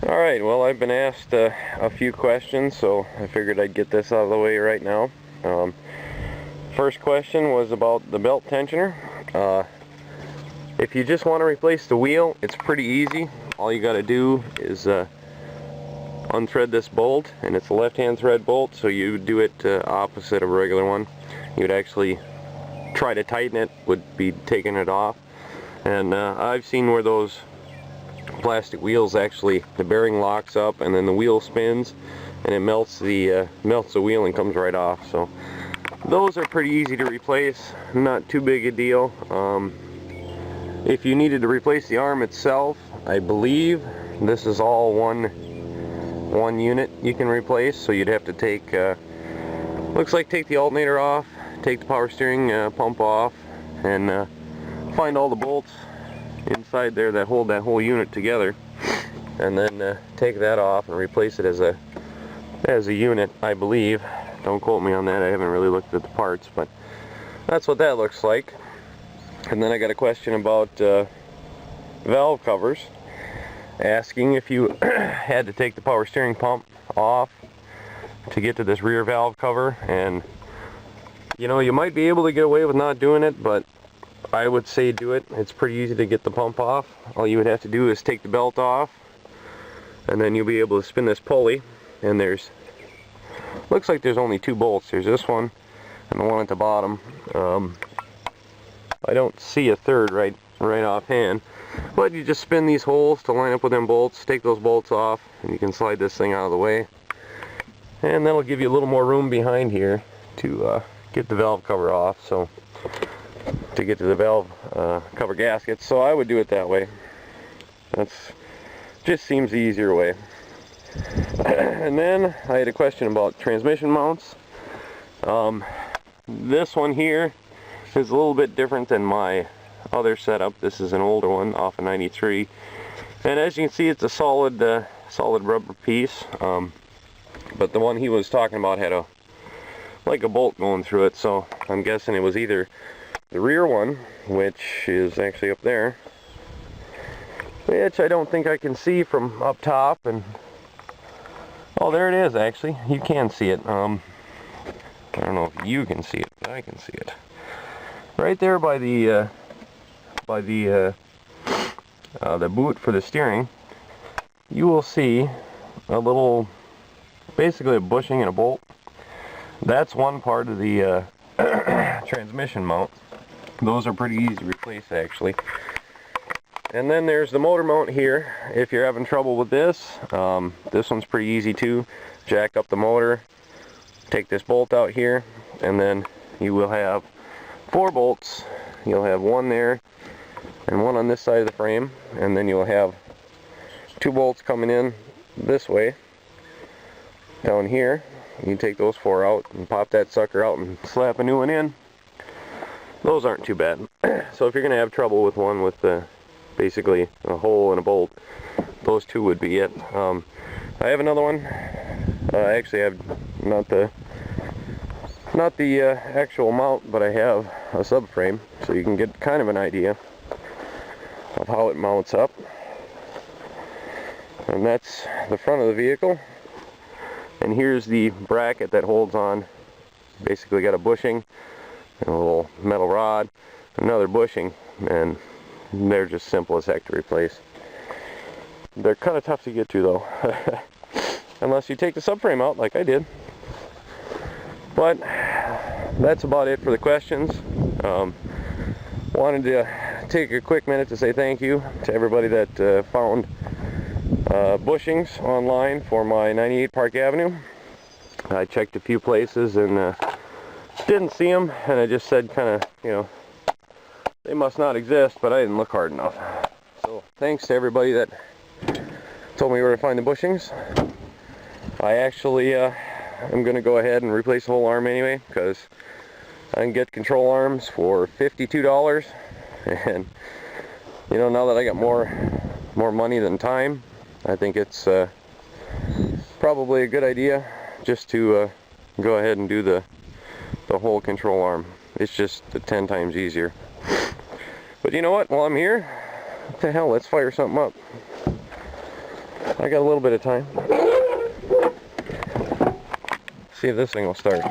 Alright, well, I've been asked a few questions, so I figured I'd get this out of the way right now. First question was about the belt tensioner. If you just want to replace the wheel, it's pretty easy. All you got to do is unthread this bolt, and it's a left-hand thread bolt, so you do it opposite of a regular one. You would actually try to tighten it, would be taking it off. And I've seen where those plastic wheels actually, the bearing locks up and then the wheel spins and it melts the wheel and comes right off. So those are pretty easy to replace, not too big a deal. If you needed to replace the arm itself, I believe this is all one unit you can replace, so you'd have to take looks like take the alternator off, take the power steering pump off, and find all the bolts inside there that hold that whole unit together, and then take that off and replace it as a unit, I believe. Don't quote me on that, I haven't really looked at the parts, but that's what that looks like. And then I got a question about valve covers, asking if you had to take the power steering pump off to get to this rear valve cover. And you know, you might be able to get away with not doing it, but I would say do it. It's pretty easy to get the pump off. All you would have to do is take the belt off, and then you'll be able to spin this pulley. And looks like there's only two bolts. There's this one and the one at the bottom. I don't see a third right offhand, but you just spin these holes to line up with them bolts, take those bolts off, and you can slide this thing out of the way, and that'll give you a little more room behind here to get the valve cover off, so to get to the valve cover gaskets. So I would do it that way. That's just seems the easier way. And then I had a question about transmission mounts. This one here is a little bit different than my other setup. This is an older one off of 93, and as you can see, it's a solid rubber piece, but the one he was talking about had like a bolt going through it, so I'm guessing it was either the rear one, which is actually up there, which I don't think I can see from up top, and oh, there it is. Actually, you can see it. I don't know if you can see it, but I can see it right there by the boot for the steering. You will see a little, basically a bushing and a bolt. That's one part of the transmission mount. Those are pretty easy to replace, actually. And then there's the motor mount here. If you're having trouble with this one's pretty easy too. Jack up the motor, take this bolt out here, and then you will have 4 bolts. You'll have one there and one on this side of the frame, and then you'll have 2 bolts coming in this way down here. You take those 4 out and pop that sucker out and slap a new one in. Those aren't too bad. So if you're gonna have trouble with one with basically a hole and a bolt, those 2 would be it. I have another one. I actually have not the actual mount, but I have a subframe, so you can get kind of an idea of how it mounts up. And that's the front of the vehicle. And here's the bracket that holds on. Basically got a bushing and a little metal rod, another bushing, and they're just simple as heck to replace. They're kind of tough to get to though, unless you take the subframe out like I did. But that's about it for the questions. Wanted to take a quick minute to say thank you to everybody that found bushings online for my 98 Park Avenue. I checked a few places and didn't see them, and I just said kind of, you know, they must not exist, but I didn't look hard enough. So thanks to everybody that told me where to find the bushings. I actually I'm going to go ahead and replace the whole arm anyway, because I can get control arms for $52, and you know, now that I got more money than time, I think it's probably a good idea just to go ahead and do the whole control arm. It's just 10 times easier. But you know what, while I'm here, what the hell, let's fire something up. I got a little bit of time. See if this thing will start.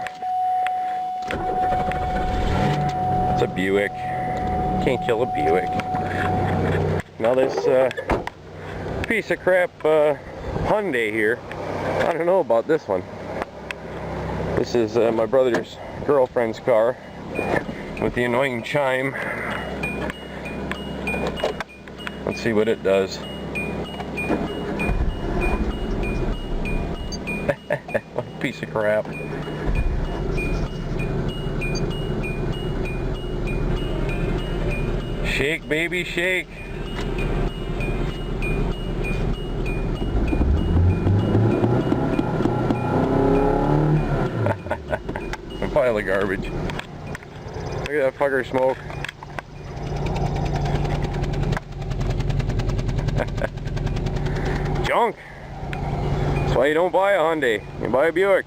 It's a Buick. Can't kill a Buick. Now this piece of crap Hyundai here, I don't know about this one. This is my brother's girlfriend's car with the annoying chime. Let's see what it does. What a piece of crap. Shake, baby, shake. A pile of garbage. Look at that fucker smoke. Junk. That's why you don't buy a Hyundai. You buy a Buick.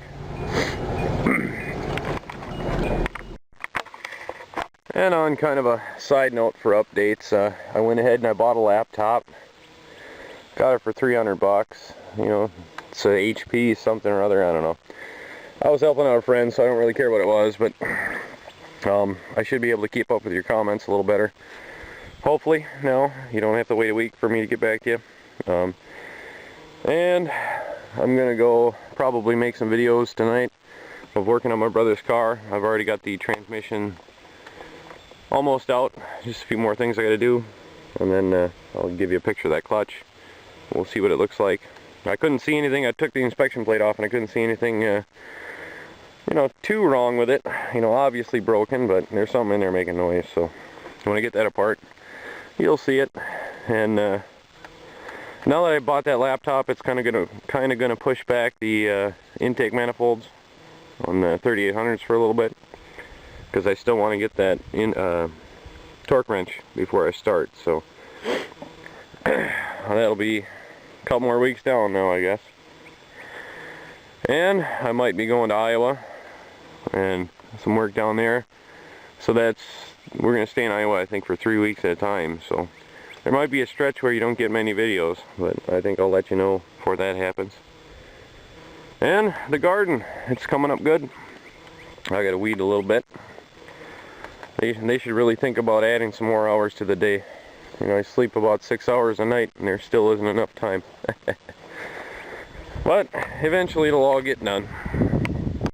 And on kind of a side note for updates, I went ahead and I bought a laptop. Got it for 300 bucks. You know, it's a HP something or other, I don't know. I was helping out a friend, so I don't really care what it was, but I should be able to keep up with your comments a little better. Hopefully, now, you don't have to wait a week for me to get back to you. And I'm gonna go probably make some videos tonight of working on my brother's car. I've already got the transmission almost out, just a few more things I gotta do, and then I'll give you a picture of that clutch. We'll see what it looks like. I couldn't see anything. I took the inspection plate off and I couldn't see anything you know, too wrong with it. You know, obviously broken, but there's something in there making noise, so when I get that apart you'll see it. And now that I bought that laptop, it's kind of gonna push back the intake manifolds on the 3800s for a little bit, because I still want to get that torque wrench before I start. So that'll be a couple more weeks down now, I guess. And I might be going to Iowa and some work down there. So we're gonna stay in Iowa, I think, for 3 weeks at a time. So there might be a stretch where you don't get many videos, but I think I'll let you know before that happens. And the garden, it's coming up good. I gotta weed a little bit. They should really think about adding some more hours to the day. You know, I sleep about 6 hours a night and there still isn't enough time. But eventually it'll all get done.